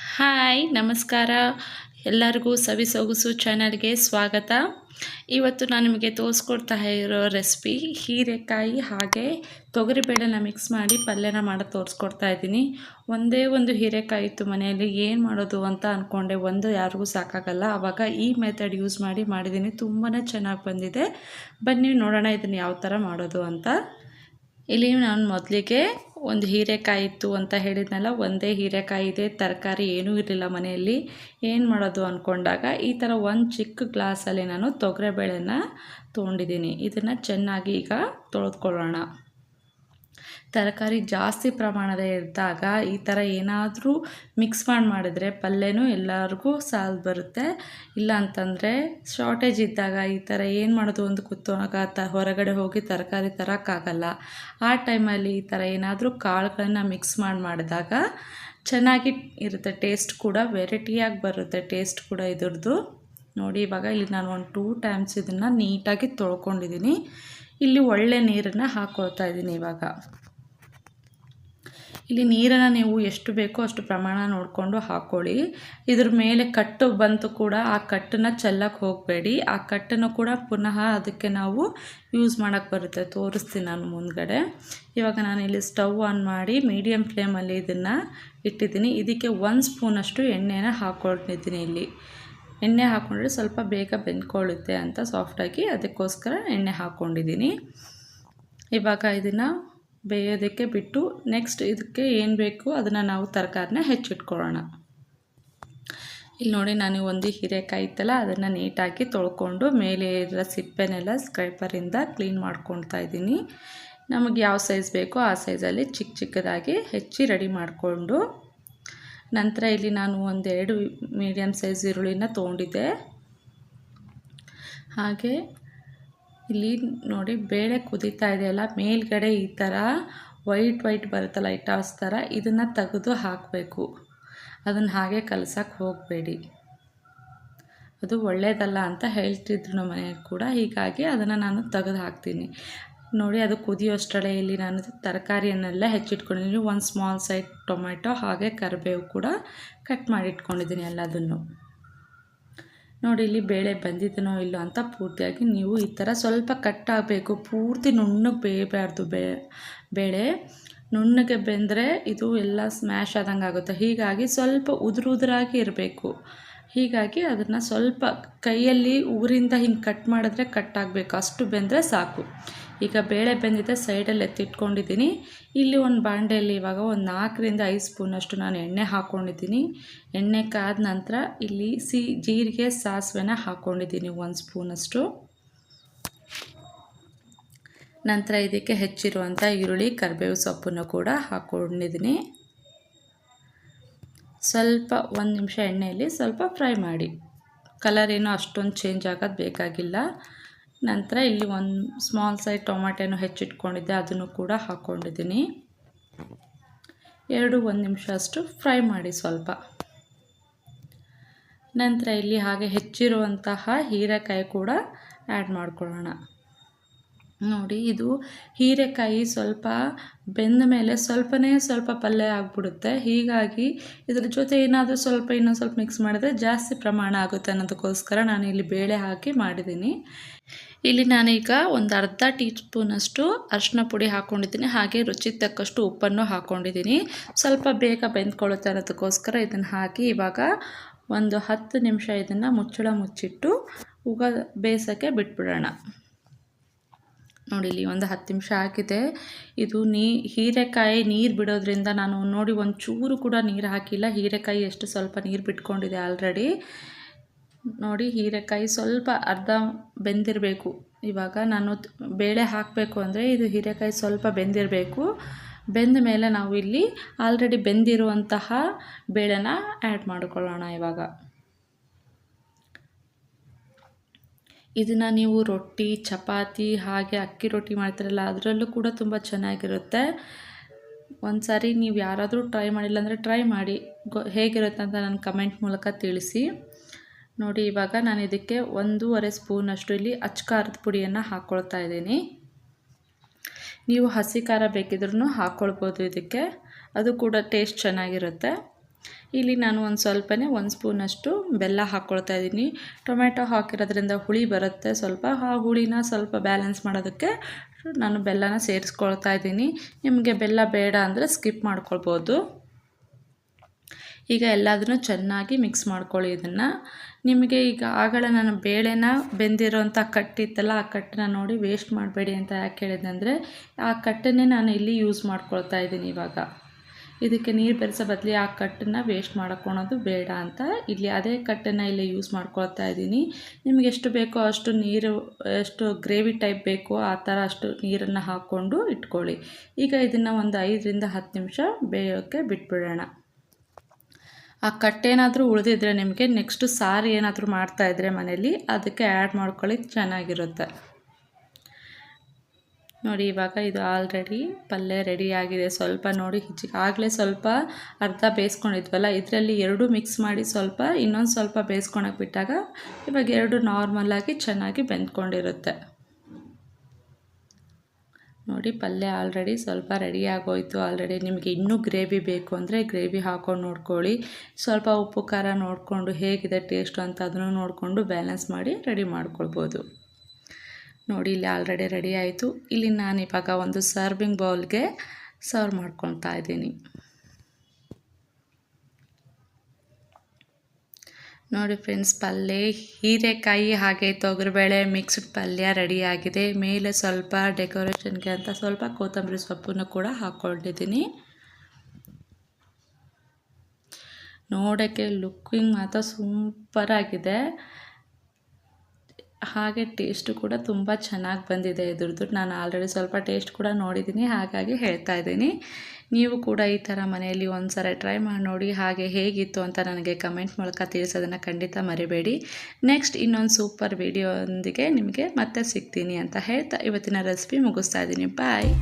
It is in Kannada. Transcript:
ಹಾಯ್ ನಮಸ್ಕಾರ. ಎಲ್ಲರಿಗೂ ಸವಿ ಸೊಗಸು ಚಾನಲ್ಗೆ ಸ್ವಾಗತ. ಇವತ್ತು ನಾನು ನಿಮಗೆ ತೋರಿಸ್ಕೊಡ್ತಾ ಇರೋ ರೆಸಿಪಿ ಹೀರೆಕಾಯಿ ಹಾಗೆ ತೊಗರಿಬೇಳೆನ ಮಿಕ್ಸ್ ಮಾಡಿ ಪಲ್ಯನ ಮಾಡೋದು ತೋರಿಸ್ಕೊಡ್ತಾ ಇದ್ದೀನಿ. ಒಂದೇ ಒಂದು ಹೀರೆಕಾಯಿ ಇತ್ತು ಮನೆಯಲ್ಲಿ, ಏನು ಮಾಡೋದು ಅಂತ ಅಂದ್ಕೊಂಡೆ. ಒಂದು ಯಾರಿಗೂ ಸಾಕಾಗಲ್ಲ. ಆವಾಗ ಈ ಮೆಥಡ್ ಯೂಸ್ ಮಾಡಿದ್ದೀನಿ. ತುಂಬಾ ಚೆನ್ನಾಗಿ ಬಂದಿದೆ. ಬನ್ನಿ ನೋಡೋಣ ಇದನ್ನು ಯಾವ ಥರ ಮಾಡೋದು ಅಂತ. ಇಲ್ಲಿ ನಾನು ಮೊದಲಿಗೆ ಒಂದು ಹೀರೆಕಾಯಿ ಇತ್ತು ಅಂತ ಹೇಳಿದ್ನಲ್ಲ, ಒಂದೇ ಹೀರೆಕಾಯಿ ಇದೆ, ತರಕಾರಿ ಏನೂ ಇರಲಿಲ್ಲ ಮನೆಯಲ್ಲಿ. ಏನು ಮಾಡೋದು ಅಂದ್ಕೊಂಡಾಗ ಈ ಥರ ಒಂದು ಚಿಕ್ಕ ಗ್ಲಾಸಲ್ಲಿ ನಾನು ತೊಗರಿಬೇಳೆನ ತೊಗೊಂಡಿದ್ದೀನಿ. ಇದನ್ನು ಚೆನ್ನಾಗಿ ಈಗ ತೊಳೆದುಕೊಳ್ಳೋಣ. ತರಕಾರಿ ಜಾಸ್ತಿ ಪ್ರಮಾಣದ ಇದ್ದಾಗ ಈ ಥರ ಏನಾದರೂ ಮಿಕ್ಸ್ ಮಾಡಿದ್ರೆ ಪಲ್ಯನೂ ಎಲ್ಲರಿಗೂ ಸಾಲು ಬರುತ್ತೆ. ಇಲ್ಲ ಅಂತಂದರೆ ಶಾರ್ಟೇಜ್ ಇದ್ದಾಗ ಈ ಥರ ಏನು ಮಾಡೋದು ಒಂದು ಕೂತ್ಕೊಂಡಾಗ ಹೊರಗಡೆ ಹೋಗಿ ತರಕಾರಿ ತರೋಕ್ಕಾಗಲ್ಲ. ಆ ಟೈಮಲ್ಲಿ ಈ ಥರ ಏನಾದರೂ ಕಾಳುಗಳನ್ನ ಮಿಕ್ಸ್ ಮಾಡಿದಾಗ ಚೆನ್ನಾಗಿ ಇರುತ್ತೆ. ಟೇಸ್ಟ್ ಕೂಡ ವೆರೈಟಿಯಾಗಿ ಬರುತ್ತೆ. ಟೇಸ್ಟ್ ಕೂಡ ಇದ್ರದ್ದು ನೋಡಿ. ಇವಾಗ ಇಲ್ಲಿ ನಾನು ಒಂದು 2 ಟೈಮ್ಸ್ ಇದನ್ನು ನೀಟಾಗಿ ತೊಳ್ಕೊಂಡಿದ್ದೀನಿ. ಇಲ್ಲಿ ಒಳ್ಳೆ ನೀರನ್ನು ಹಾಕ್ಕೊಳ್ತಾ ಇದ್ದೀನಿ. ಇವಾಗ ಇಲ್ಲಿ ನೀರನ್ನು ನೀವು ಎಷ್ಟು ಬೇಕೋ ಅಷ್ಟು ಪ್ರಮಾಣ ನೋಡಿಕೊಂಡು ಹಾಕ್ಕೊಳ್ಳಿ. ಇದ್ರ ಮೇಲೆ ಕಟ್ಟು ಬಂತು ಕೂಡ ಆ ಕಟ್ಟನ್ನು ಚೆಲ್ಲಕ್ಕೆ ಹೋಗಬೇಡಿ. ಆ ಕಟ್ಟನ್ನು ಕೂಡ ಪುನಃ ಅದಕ್ಕೆ ನಾವು ಯೂಸ್ ಮಾಡೋಕ್ಕೆ ಬರುತ್ತೆ. ತೋರಿಸ್ತೀನಿ ನಾನು ಮುಂದ್ಗಡೆ. ಇವಾಗ ನಾನು ಇಲ್ಲಿ ಸ್ಟವ್ ಆನ್ ಮಾಡಿ ಮೀಡಿಯಮ್ ಫ್ಲೇಮಲ್ಲಿ ಇದನ್ನು ಇಟ್ಟಿದ್ದೀನಿ. ಇದಕ್ಕೆ 1 ಸ್ಪೂನಷ್ಟು ಎಣ್ಣೆನ ಹಾಕ್ಕೊಳ್ತಿದ್ದೀನಿ. ಇಲ್ಲಿ ಎಣ್ಣೆ ಹಾಕ್ಕೊಂಡ್ರೆ ಸ್ವಲ್ಪ ಬೇಗ ಬೆಂದ್ಕೊಳ್ಳುತ್ತೆ ಅಂತ ಸಾಫ್ಟಾಗಿ, ಅದಕ್ಕೋಸ್ಕರ ಎಣ್ಣೆ ಹಾಕ್ಕೊಂಡಿದ್ದೀನಿ. ಇವಾಗ ಇದನ್ನು ಬೇಯೋದಕ್ಕೆ ಬಿಟ್ಟು ನೆಕ್ಸ್ಟ್ ಇದಕ್ಕೆ ಏನು ಬೇಕು ಅದನ್ನು ನಾವು ತರಕಾರಿನ ಹೆಚ್ಚಿಟ್ಕೊಳ್ಳೋಣ. ಇಲ್ಲಿ ನೋಡಿ, ನಾನು ಒಂದು ಹೀರೆಕಾಯಿ ಇತ್ತಲ್ಲ ಅದನ್ನು ನೀಟಾಗಿ ತೊಳ್ಕೊಂಡು ಮೇಲೆ ಇರೋ ಸಿಪ್ಪೆನೆಲ್ಲ ಸ್ಕ್ರೈಪರಿಂದ ಕ್ಲೀನ್ ಮಾಡ್ಕೊಳ್ತಾ ಇದ್ದೀನಿ. ನಮಗೆ ಯಾವ ಸೈಜ್ ಬೇಕೋ ಆ ಸೈಜಲ್ಲಿ ಚಿಕ್ಕದಾಗಿ ಹೆಚ್ಚಿ ರೆಡಿ ಮಾಡಿಕೊಂಡು, ನಂತರ ಇಲ್ಲಿ ನಾನು 1-2 ಮೀಡಿಯಮ್ ಸೈಜ್ ಈರುಳ್ಳಿನ ತೊಗೊಂಡಿದ್ದೆ. ಹಾಗೆ ಇಲ್ಲಿ ನೋಡಿ, ಬೇಳೆ ಕುದೀತಾ ಇದೆಯಲ್ಲ, ಮೇಲ್ಗಡೆ ಈ ಥರ ವೈಟ್ ಬರುತ್ತಲ್ಲ ಟಾಸ್ ಥರ, ಇದನ್ನು ತೆಗೆದು ಹಾಕಬೇಕು. ಅದನ್ನು ಹಾಗೆ ಕಲಸಕ್ಕೆ ಹೋಗಬೇಡಿ, ಅದು ಒಳ್ಳೆಯದಲ್ಲ ಅಂತ ಹೇಳ್ತಿದ್ರು ನಮ್ಮ ಮನೆಯಲ್ಲಿ ಕೂಡ. ಹೀಗಾಗಿ ಅದನ್ನು ನಾನು ತೆಗೆದು ಹಾಕ್ತೀನಿ. ನೋಡಿ, ಅದು ಕುದಿಯೋಷ್ಟರಲ್ಲೇ ಇಲ್ಲಿ ನಾನು ತರಕಾರಿಯನ್ನೆಲ್ಲ ಹೆಚ್ಚಿಟ್ಕೊಂಡಿದ್ದೀನಿ. 1 ಸ್ಮಾಲ್ ಸೈಜ್ ಟೊಮೆಟೊ ಹಾಗೆ ಕರಿಬೇವು ಕೂಡ ಕಟ್ ಮಾಡಿ ಇಟ್ಕೊಂಡಿದ್ದೀನಿ ಎಲ್ಲದನ್ನು. ನೋಡಿ, ಇಲ್ಲಿ ಬೇಳೆ ಬಂದಿದ್ದನೋ ಇಲ್ಲೋ ಅಂತ ಪೂರ್ತಿಯಾಗಿ ನೀವು ಈ ಥರ ಸ್ವಲ್ಪ ಕಟ್ಟಾಗಬೇಕು. ಪೂರ್ತಿ ನುಣ್ಣಗೆ ಬೇಯಬಾರ್ದು. ಬೇಳೆ ನುಣ್ಣಗೆ ಬೆಂದರೆ ಇದು ಎಲ್ಲ ಸ್ಮ್ಯಾಶ್ ಆದಂಗೆ ಆಗುತ್ತೆ. ಹೀಗಾಗಿ ಸ್ವಲ್ಪ ಉದುರಾಗಿ ಇರಬೇಕು. ಹೀಗಾಗಿ ಅದನ್ನು ಸ್ವಲ್ಪ ಕೈಯಲ್ಲಿ ಊರಿಂದ ಹಿಂಗೆ ಕಟ್ ಮಾಡಿದ್ರೆ ಕಟ್ಟಾಗಬೇಕು, ಅಷ್ಟು ಬೆಂದರೆ ಸಾಕು. ಈಗ ಬೇಳೆ ಬೆಂದಿದೆ, ಸೈಡಲ್ಲಿ ಎತ್ತಿಟ್ಕೊಂಡಿದ್ದೀನಿ. ಇಲ್ಲಿ ಒಂದು ಬಾಂಡೆಯಲ್ಲಿ ಇವಾಗ ಒಂದು 4-5 ಸ್ಪೂನಷ್ಟು ನಾನು ಎಣ್ಣೆ ಹಾಕ್ಕೊಂಡಿದ್ದೀನಿ. ಎಣ್ಣೆ ಕಾದ ನಂತರ ಇಲ್ಲಿ ಜೀರಿಗೆ ಸಾಸಿವೆನ ಹಾಕ್ಕೊಂಡಿದ್ದೀನಿ 1 ಸ್ಪೂನಷ್ಟು. ನಂತರ ಇದಕ್ಕೆ ಹೆಚ್ಚಿರುವಂಥ ಈರುಳ್ಳಿ ಕರಿಬೇವು ಸೊಪ್ಪನ್ನು ಕೂಡ ಹಾಕ್ಕೊಂಡಿದ್ದೀನಿ. ಸ್ವಲ್ಪ 1 ನಿಮಿಷ ಎಣ್ಣೆಯಲ್ಲಿ ಸ್ವಲ್ಪ ಫ್ರೈ ಮಾಡಿ. ಕಲರ್ ಏನೋ ಅಷ್ಟೊಂದು ಚೇಂಜ್ ಆಗೋದು ಬೇಕಾಗಿಲ್ಲ. ನಂತರ ಇಲ್ಲಿ 1 ಸ್ಮಾಲ್ ಸೈಜ್ ಟೊಮೆಟೊನು ಹೆಚ್ಚಿಟ್ಕೊಂಡಿದ್ದೆ, ಅದನ್ನು ಕೂಡ ಹಾಕ್ಕೊಂಡಿದ್ದೀನಿ. 1 ನಿಮಿಷ ಅಷ್ಟು ಫ್ರೈ ಮಾಡಿ ಸ್ವಲ್ಪ. ನಂತರ ಇಲ್ಲಿ ಹಾಗೆ ಹೆಚ್ಚಿರುವಂತಹ ಹೀರೆಕಾಯಿ ಕೂಡ ಆ್ಯಡ್ ಮಾಡ್ಕೊಳ್ಳೋಣ. ನೋಡಿ, ಇದು ಹೀರೆಕಾಯಿ ಸ್ವಲ್ಪ ಬೆಂದ ಮೇಲೆ ಸ್ವಲ್ಪ ಪಲ್ಯ ಆಗಿಬಿಡುತ್ತೆ. ಹೀಗಾಗಿ ಇದ್ರ ಜೊತೆ ಏನಾದರೂ ಇನ್ನೊಂದು ಸ್ವಲ್ಪ ಮಿಕ್ಸ್ ಮಾಡಿದ್ರೆ ಜಾಸ್ತಿ ಪ್ರಮಾಣ ಆಗುತ್ತೆ ಅನ್ನೋದಕ್ಕೋಸ್ಕರ ನಾನು ಇಲ್ಲಿ ಬೇಳೆ ಹಾಕಿ ಮಾಡಿದ್ದೀನಿ. ಇಲ್ಲಿ ನಾನೀಗ ಒಂದು ಅರ್ಧ ಟೀ ಸ್ಪೂನಷ್ಟು ಅರಿಶಿನ ಪುಡಿ ಹಾಕ್ಕೊಂಡಿದ್ದೀನಿ. ಹಾಗೆ ರುಚಿಗೆ ತಕ್ಕಷ್ಟು ಉಪ್ಪನ್ನು ಹಾಕ್ಕೊಂಡಿದ್ದೀನಿ. ಸ್ವಲ್ಪ ಬೇಗ ಬೆಂದ್ಕೊಳ್ಳುತ್ತೆ ಅನ್ನೋದಕ್ಕೋಸ್ಕರ ಇದನ್ನು ಹಾಕಿ ಇವಾಗ ಒಂದು 10 ನಿಮಿಷ ಇದನ್ನು ಮುಚ್ಚಿಟ್ಟು ಬೇಯಿಸೋಕ್ಕೆ ಬಿಟ್ಬಿಡೋಣ. ನೋಡಿ, ಇಲ್ಲಿ ಒಂದು 10 ನಿಮಿಷ ಆಗಿದೆ. ಇದು ಹೀರೆಕಾಯಿ ನೀರು ಬಿಡೋದ್ರಿಂದ ನಾನು ನೋಡಿ ಒಂಚೂರು ಕೂಡ ನೀರು ಹಾಕಿಲ್ಲ. ಹೀರೆಕಾಯಿ ಎಷ್ಟು ಸ್ವಲ್ಪ ನೀರು ಬಿಟ್ಕೊಂಡಿದೆ ಆಲ್ರೆಡಿ. ನೋಡಿ, ಹೀರೆಕಾಯಿ ಸ್ವಲ್ಪ ಅರ್ಧ ಬೆಂದಿರಬೇಕು. ಇವಾಗ ನಾನು ಬೇಳೆ ಹಾಕಬೇಕು ಅಂದರೆ ಇದು ಹೀರೆಕಾಯಿ ಸ್ವಲ್ಪ ಬೆಂದಿರಬೇಕು. ಬೆಂದ ಮೇಲೆ ನಾವು ಇಲ್ಲಿ ಆಲ್ರೆಡಿ ಬೆಂದಿರುವಂತಹ ಬೇಳೆನ ಆ್ಯಡ್ ಮಾಡಿಕೊಳ್ಳೋಣ. ಇವಾಗ ಇದನ್ನು ನೀವು ರೊಟ್ಟಿ, ಚಪಾತಿ ಹಾಗೆ ಅಕ್ಕಿ ರೊಟ್ಟಿ ಮಾಡ್ತಿರಲ್ಲ, ಅದರಲ್ಲೂ ಕೂಡ ತುಂಬ ಚೆನ್ನಾಗಿರುತ್ತೆ. ಒಂದು ಸಾರಿ ನೀವು ಯಾರಾದರೂ ಟ್ರೈ ಮಾಡಿಲ್ಲ ಅಂದರೆ ಟ್ರೈ ಮಾಡಿ, ಹೇಗಿರುತ್ತೆ ಅಂತ ನನ್ನ ಕಮೆಂಟ್ ಮೂಲಕ ತಿಳಿಸಿ. ನೋಡಿ, ಇವಾಗ ನಾನು ಇದಕ್ಕೆ 1.5 ಸ್ಪೂನಷ್ಟು ಇಲ್ಲಿ ಅಚ್ಚ ಪುಡಿಯನ್ನು ಹಾಕ್ಕೊಳ್ತಾ ಇದ್ದೀನಿ. ನೀವು ಹಸಿ ಖಾರ ಬೇಕಿದ್ರೂ ಹಾಕ್ಕೊಳ್ಬೋದು ಇದಕ್ಕೆ, ಅದು ಕೂಡ ಟೇಸ್ಟ್ ಚೆನ್ನಾಗಿರುತ್ತೆ. ಇಲ್ಲಿ ನಾನು ಒಂದು ಸ್ವಲ್ಪನೇ 1 ಸ್ಪೂನಷ್ಟು ಬೆಲ್ಲ ಹಾಕ್ಕೊಳ್ತಾ ಇದ್ದೀನಿ. ಟೊಮೆಟೊ ಹಾಕಿರೋದ್ರಿಂದ ಹುಳಿ ಬರುತ್ತೆ ಸ್ವಲ್ಪ, ಆ ಹುಳಿನ ಸ್ವಲ್ಪ ಬ್ಯಾಲೆನ್ಸ್ ಮಾಡೋದಕ್ಕೆ ನಾನು ಬೆಲ್ಲನ ಸೇರಿಸ್ಕೊಳ್ತಾ ಇದ್ದೀನಿ. ನಿಮಗೆ ಬೆಲ್ಲ ಬೇಡ ಅಂದರೆ ಸ್ಕಿಪ್ ಮಾಡ್ಕೊಳ್ಬೋದು. ಈಗ ಎಲ್ಲದನ್ನು ಚೆನ್ನಾಗಿ ಮಿಕ್ಸ್ ಮಾಡ್ಕೊಳ್ಳಿ ಇದನ್ನು. ನಿಮಗೆ ಈಗ ಆಗಲೇ ನಾನು ಬೇಳೆನ ಬೆಂದಿರೋಂಥ ಕಟ್ಟಿತ್ತಲ್ಲ, ಆ ಕಟ್ಟನ್ನ ನೋಡಿ ವೇಸ್ಟ್ ಮಾಡಬೇಡಿ ಅಂತ ಯಾಕೆ ಹೇಳಿದ್ನಂದರೆ, ಆ ಕಟ್ಟನ್ನೇ ನಾನು ಇಲ್ಲಿ ಯೂಸ್ ಮಾಡ್ಕೊಳ್ತಾ ಇದ್ದೀನಿ. ಇವಾಗ ಇದಕ್ಕೆ ನೀರು ಬೆರೆಸೋ ಬದಲು ಆ ಕಟ್ಟನ್ನು ವೇಸ್ಟ್ ಮಾಡ್ಕೊಳೋದು ಬೇಡ ಅಂತ ಇಲ್ಲಿ ಅದೇ ಕಟ್ಟನ್ನು ಇಲ್ಲಿ ಯೂಸ್ ಮಾಡ್ಕೊಳ್ತಾ ಇದ್ದೀನಿ. ನಿಮಗೆ ಎಷ್ಟು ಬೇಕೋ ಅಷ್ಟು ನೀರು, ಎಷ್ಟು ಗ್ರೇವಿ ಟೈಪ್ ಬೇಕೋ ಆ ಥರ ಅಷ್ಟು ನೀರನ್ನು ಹಾಕ್ಕೊಂಡು ಇಟ್ಕೊಳ್ಳಿ. ಈಗ ಇದನ್ನು ಒಂದು 5 ರಿಂದ 10 ನಿಮಿಷ ಬೇಯೋಕ್ಕೆ ಬಿಟ್ಬಿಡೋಣ. ಆ ಕಟ್ಟೇನಾದರೂ ಉಳಿದಿದ್ರೆ ನಿಮಗೆ ನೆಕ್ಸ್ಟು ಸಾರು ಏನಾದರೂ ಮಾಡ್ತಾಯಿದ್ರೆ ಮನೇಲಿ ಅದಕ್ಕೆ ಆ್ಯಡ್ ಮಾಡ್ಕೊಳ್ಳಿಕ್ಕೆ ಚೆನ್ನಾಗಿರುತ್ತೆ. ನೋಡಿ ಇವಾಗ ಇದು ಆಲ್ರೆಡಿ ಪಲ್ಯ ರೆಡಿಯಾಗಿದೆ. ಸ್ವಲ್ಪ ನೋಡಿ ಆಗಲೇ ಸ್ವಲ್ಪ ಅರ್ಧ ಬೇಯಿಸ್ಕೊಂಡಿದ್ವಲ್ಲ, ಇದರಲ್ಲಿ 2 ಮಿಕ್ಸ್ ಮಾಡಿ ಸ್ವಲ್ಪ ಇನ್ನೊಂದು ಸ್ವಲ್ಪ ಬೇಯಿಸ್ಕೊಳಕ್ಕೆ ಬಿಟ್ಟಾಗ ಇವಾಗ 2 ನಾರ್ಮಲಾಗಿ ಚೆನ್ನಾಗಿ ಬೆಂದ್ಕೊಂಡಿರುತ್ತೆ. ನೋಡಿ ಪಲ್ಯ ಆಲ್ರೆಡಿ ಸ್ವಲ್ಪ ರೆಡಿ ಆಗೋಯಿತು. ಆಲ್ರೆಡಿ ನಿಮಗೆ ಇನ್ನೂ ಗ್ರೇವಿ ಬೇಕು ಅಂದರೆ ಗ್ರೇವಿ ಹಾಕ್ಕೊಂಡು ನೋಡ್ಕೊಳ್ಳಿ. ಸ್ವಲ್ಪ ಉಪ್ಪು ಖಾರ ನೋಡಿಕೊಂಡು ಹೇಗಿದೆ ಟೇಸ್ಟು ಅಂತ ಅದನ್ನು ನೋಡಿಕೊಂಡು ಬ್ಯಾಲೆನ್ಸ್ ಮಾಡಿ ರೆಡಿ ಮಾಡ್ಕೊಳ್ಬೋದು. ನೋಡಿ ಇಲ್ಲಿ ಆಲ್ರೆಡಿ ರೆಡಿ ಆಯಿತು. ಇಲ್ಲಿ ನಾನು ಇವಾಗ ಒಂದು ಸರ್ವಿಂಗ್ ಬೌಲ್ಗೆ ಸರ್ವ್ ಮಾಡ್ಕೊಳ್ತಾ ಇದ್ದೀನಿ. ನೋಡಿ ಫ್ರೆಂಡ್ಸ್, ಪಲ್ಯ ಹೀರೆಕಾಯಿ ಹಾಗೆ ತೊಗರಿಬೇಳೆ ಮಿಕ್ಸ್ಡ್ ಪಲ್ಯ ರೆಡಿಯಾಗಿದೆ. ಮೇಲೆ ಸ್ವಲ್ಪ ಡೆಕೋರೇಷನ್ಗೆ ಅಂತ ಸ್ವಲ್ಪ ಕೊತ್ತಂಬರಿ ಸೊಪ್ಪನ್ನು ಕೂಡ ಹಾಕ್ಕೊಂಡಿದ್ದೀನಿ. ನೋಡೋಕ್ಕೆ ಲುಕ್ಕಿಂಗ್ ಮಾತ್ರ ಸೂಪರಾಗಿದೆ, ಹಾಗೆ ಟೇಸ್ಟು ಕೂಡ ತುಂಬ ಚೆನ್ನಾಗಿ ಬಂದಿದೆ ಇದ್ರದ್ದು. ನಾನು ಆಲ್ರೆಡಿ ಸ್ವಲ್ಪ ಟೇಸ್ಟ್ ಕೂಡ ನೋಡಿದ್ದೀನಿ, ಹಾಗಾಗಿ ಹೇಳ್ತಾ ಇದ್ದೀನಿ. ನೀವು ಕೂಡ ಈ ಥರ ಮನೆಯಲ್ಲಿ ಒಂದು ಸಲ ಟ್ರೈ ಮಾಡಿ ನೋಡಿ. ಹಾಗೆ ಹೇಗಿತ್ತು ಅಂತ ನನಗೆ ಕಮೆಂಟ್ ಮೂಲಕ ತಿಳಿಸೋದನ್ನು ಖಂಡಿತ ಮರಿಬೇಡಿ. ನೆಕ್ಸ್ಟ್ ಇನ್ನೊಂದು ಸೂಪರ್ ವಿಡಿಯೋದೊಂದಿಗೆ ನಿಮಗೆ ಮತ್ತೆ ಸಿಗ್ತೀನಿ ಅಂತ ಹೇಳ್ತಾ ಇವತ್ತಿನ ರೆಸಿಪಿ ಮುಗಿಸ್ತಾ ಇದ್ದೀನಿ. ಬಾಯ್.